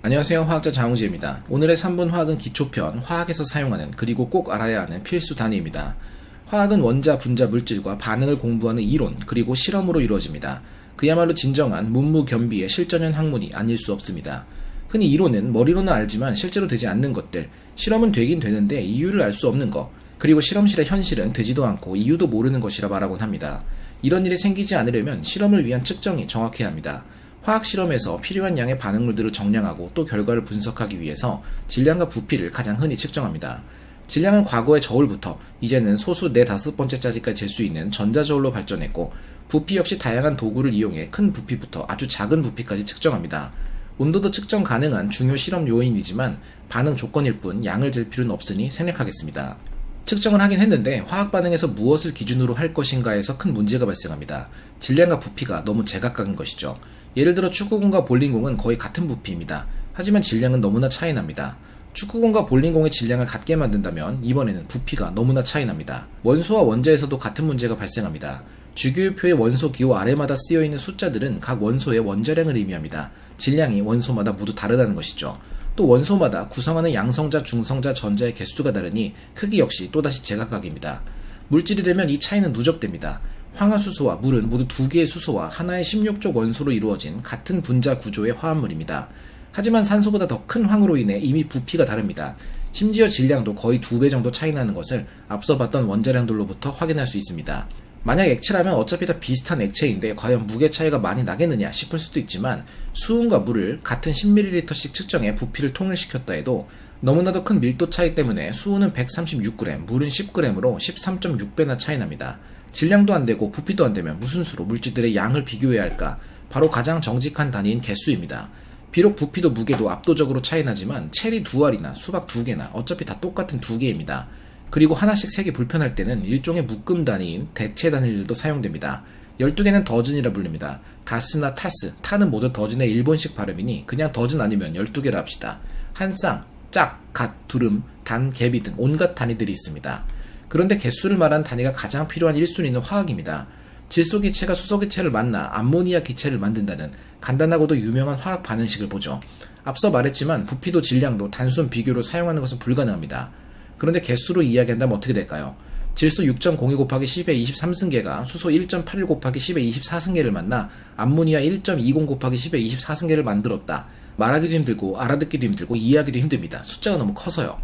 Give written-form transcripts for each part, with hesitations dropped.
안녕하세요. 화학자 장우재입니다. 오늘의 3분 화학은 기초편, 화학에서 사용하는 그리고 꼭 알아야 하는 필수 단위입니다. 화학은 원자, 분자, 물질과 반응을 공부하는 이론 그리고 실험으로 이루어집니다. 그야말로 진정한 문무겸비의 실전형 학문이 아닐 수 없습니다. 흔히 이론은 머리로는 알지만 실제로 되지 않는 것들, 실험은 되긴 되는데 이유를 알 수 없는 것, 그리고 실험실의 현실은 되지도 않고 이유도 모르는 것이라 말하곤 합니다. 이런 일이 생기지 않으려면 실험을 위한 측정이 정확해야 합니다. 화학 실험에서 필요한 양의 반응물들을 정량하고 또 결과를 분석하기 위해서 질량과 부피를 가장 흔히 측정합니다. 질량은 과거의 저울부터 이제는 소수 4, 5번째짜리까지 잴 수 있는 전자저울로 발전했고, 부피 역시 다양한 도구를 이용해 큰 부피부터 아주 작은 부피까지 측정합니다. 온도도 측정 가능한 중요 실험 요인이지만 반응 조건일 뿐 양을 잴 필요는 없으니 생략하겠습니다. 측정을 하긴 했는데 화학 반응에서 무엇을 기준으로 할 것인가에서 큰 문제가 발생합니다. 질량과 부피가 너무 제각각인 것이죠. 예를 들어 축구공과 볼링공은 거의 같은 부피입니다. 하지만 질량은 너무나 차이납니다. 축구공과 볼링공의 질량을 같게 만든다면 이번에는 부피가 너무나 차이납니다. 원소와 원자에서도 같은 문제가 발생합니다. 주기율표의 원소 기호 아래마다 쓰여있는 숫자들은 각 원소의 원자량을 의미합니다. 질량이 원소마다 모두 다르다는 것이죠. 또 원소마다 구성하는 양성자, 중성자, 전자의 개수가 다르니 크기 역시 또다시 제각각입니다. 물질이 되면 이 차이는 누적됩니다. 황화수소와 물은 모두 2개의 수소와 하나의 16족 원소로 이루어진 같은 분자 구조의 화합물입니다. 하지만 산소보다 더 큰 황으로 인해 이미 부피가 다릅니다. 심지어 질량도 거의 2배 정도 차이 나는 것을 앞서 봤던 원자량들로부터 확인할 수 있습니다. 만약 액체라면 어차피 다 비슷한 액체인데 과연 무게 차이가 많이 나겠느냐 싶을 수도 있지만, 수은과 물을 같은 10ml씩 측정해 부피를 통일시켰다 해도 너무나도 큰 밀도 차이 때문에 수은은 136g, 물은 10g으로 13.6배나 차이 납니다. 질량도 안되고 부피도 안되면 무슨 수로 물질들의 양을 비교해야 할까? 바로 가장 정직한 단위인 개수입니다. 비록 부피도 무게도 압도적으로 차이나지만 체리 2알이나 수박 2개나 어차피 다 똑같은 2개입니다. 그리고 하나씩 색이 불편할 때는 일종의 묶음 단위인 대체 단위들도 사용됩니다. 12개는 더즌이라 불립니다. 다스나 타스, 타는 모두 더즌의 일본식 발음이니 그냥 더즌 아니면 12개라 합시다. 한 쌍, 짝, 갓, 두름, 단, 개비 등 온갖 단위들이 있습니다. 그런데 개수를 말하는 단위가 가장 필요한 1순위는 화학입니다. 질소기체가 수소기체를 만나 암모니아 기체를 만든다는 간단하고도 유명한 화학 반응식을 보죠. 앞서 말했지만 부피도 질량도 단순 비교로 사용하는 것은 불가능합니다. 그런데 개수로 이야기한다면 어떻게 될까요? 질소 6.02 곱하기 10의 23승계가 수소 1.81 곱하기 10의 24승계를 만나 암모니아 1.20 곱하기 10의 24승계를 만들었다. 말하기도 힘들고 알아듣기도 힘들고 이해하기도 힘듭니다. 숫자가 너무 커서요.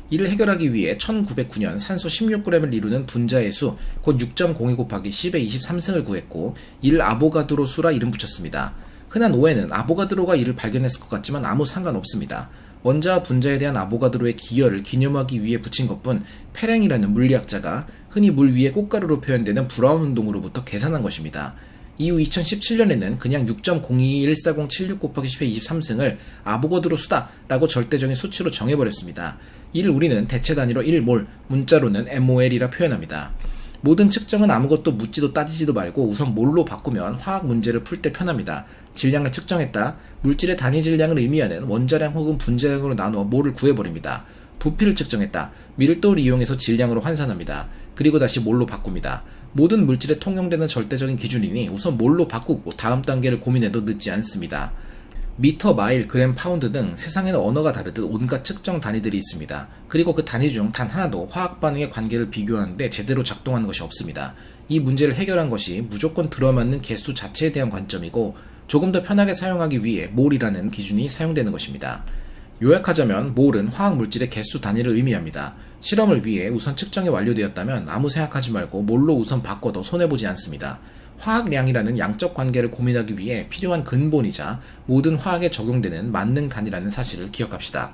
이를 해결하기 위해 1909년 산소 16g을 이루는 분자의 수, 곧 6.02 곱하기 10의 23승을 구했고 이를 아보가드로 수라 이름 붙였습니다. 흔한 오해는 아보가드로가 이를 발견했을 것 같지만 아무 상관없습니다. 원자와 분자에 대한 아보가드로의 기여를 기념하기 위해 붙인 것뿐, 페랭이라는 물리학자가 흔히 물 위에 꽃가루로 표현되는 브라운 운동으로부터 계산한 것입니다. 이후 2017년에는 그냥 6.021407 곱하기 10의 23승을 아보가드로 수다 라고 절대적인 수치로 정해버렸습니다. 이를 우리는 대체 단위로 1몰, 문자로는 MOL이라 표현합니다. 모든 측정은 아무것도 묻지도 따지지도 말고 우선 몰로 바꾸면 화학 문제를 풀 때 편합니다. 질량을 측정했다. 물질의 단위 질량을 의미하는 원자량 혹은 분자량으로 나누어 몰을 구해버립니다. 부피를 측정했다. 밀도를 이용해서 질량으로 환산합니다. 그리고 다시 몰로 바꿉니다. 모든 물질에 통용되는 절대적인 기준이니 우선 몰로 바꾸고 다음 단계를 고민해도 늦지 않습니다. 미터, 마일, 그램, 파운드 등 세상에는 언어가 다르듯 온갖 측정 단위들이 있습니다. 그리고 그 단위 중 단 하나도 화학 반응의 관계를 비교하는데 제대로 작동하는 것이 없습니다. 이 문제를 해결한 것이 무조건 들어맞는 개수 자체에 대한 관점이고, 조금 더 편하게 사용하기 위해 몰이라는 기준이 사용되는 것입니다. 요약하자면 몰은 화학 물질의 개수 단위를 의미합니다. 실험을 위해 우선 측정이 완료되었다면 아무 생각하지 말고 몰로 우선 바꿔도 손해보지 않습니다. 화학량이라는 양적 관계를 고민하기 위해 필요한 근본이자 모든 화학에 적용되는 만능 단위라는 사실을 기억합시다.